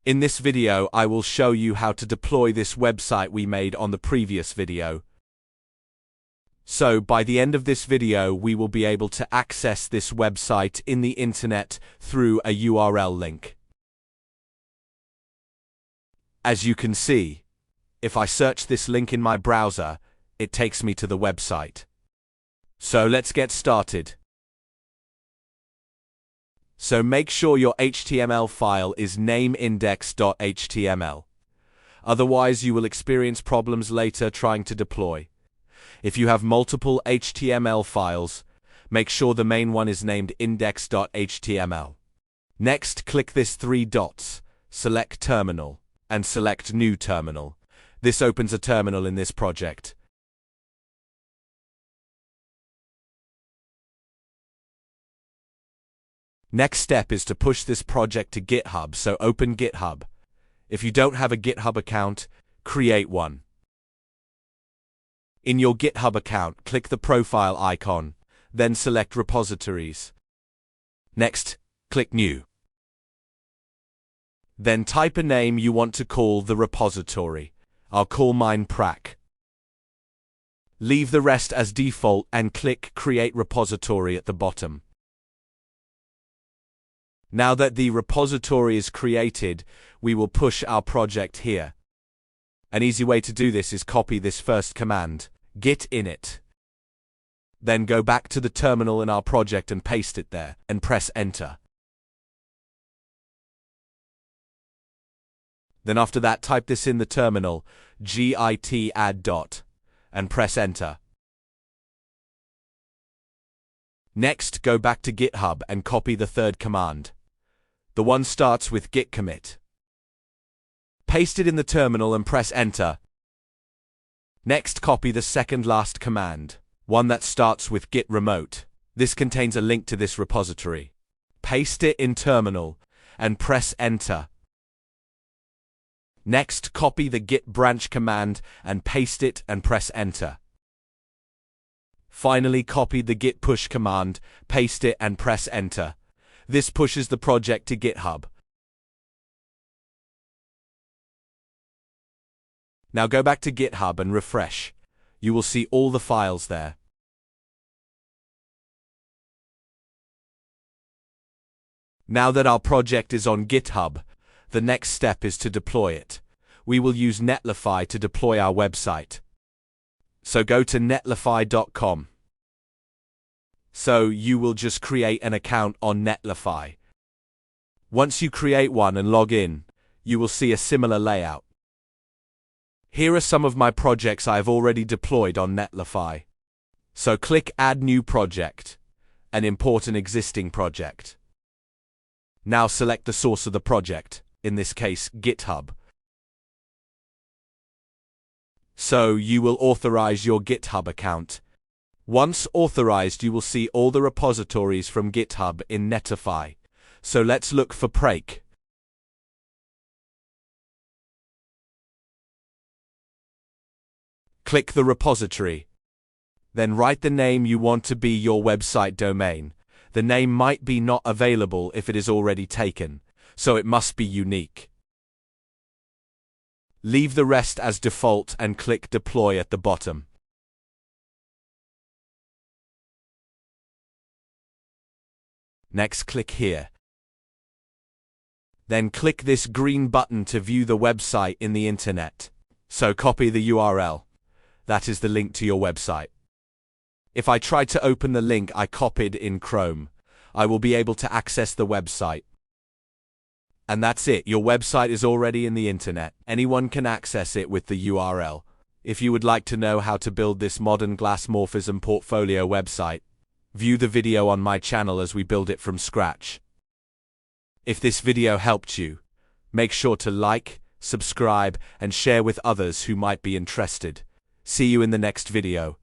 In this video, I will show you how to deploy this website we made on the previous video. So, by the end of this video, we will be able to access this website in the internet through a URL link. As you can see, if I search this link in my browser, it takes me to the website. So let's get started. So make sure your HTML file is nameindex.html. Otherwise, you will experience problems later trying to deploy. If you have multiple HTML files, make sure the main one is named index.html. Next, click this 3 dots, select Terminal, and select New Terminal. This opens a terminal in this project. Next step is to push this project to GitHub, so open GitHub. If you don't have a GitHub account, create one. In your GitHub account, click the profile icon, then select Repositories. Next, click New. Then type a name you want to call the repository. I'll call mine Prac. Leave the rest as default and click Create Repository at the bottom. Now that the repository is created, we will push our project here. An easy way to do this is copy this first command, git init. Then go back to the terminal in our project and paste it there, and press enter. Then after that, type this in the terminal, git add dot, and press enter. Next, go back to GitHub and copy the third command. The one starts with git commit. Paste it in the terminal and press enter. Next, copy the second last command, one that starts with git remote. This contains a link to this repository. Paste it in terminal and press enter. Next, copy the git branch command and paste it and press enter. Finally, copy the git push command, paste it and press enter. This pushes the project to GitHub. Now go back to GitHub and refresh. You will see all the files there. Now that our project is on GitHub, the next step is to deploy it. We will use Netlify to deploy our website. So go to netlify.com. So you will just create an account on Netlify. Once you create one and log in, you will see a similar layout. Here are some of my projects I have already deployed on Netlify. So click Add New Project and import an existing project. Now select the source of the project, in this case GitHub. So you will authorize your GitHub account. Once authorized, you will see all the repositories from GitHub in Netlify. So let's look for Prac. Click the repository. Then write the name you want to be your website domain. The name might be not available if it is already taken, so it must be unique. Leave the rest as default and click Deploy at the bottom. Next, click here. Then click this green button to view the website in the internet. So copy the URL. That is the link to your website. If I try to open the link I copied in Chrome, I will be able to access the website. And that's it, your website is already in the internet. Anyone can access it with the URL. If you would like to know how to build this modern glass morphism portfolio website, view the video on my channel as we build it from scratch. If this video helped you, make sure to like, subscribe, and share with others who might be interested. See you in the next video.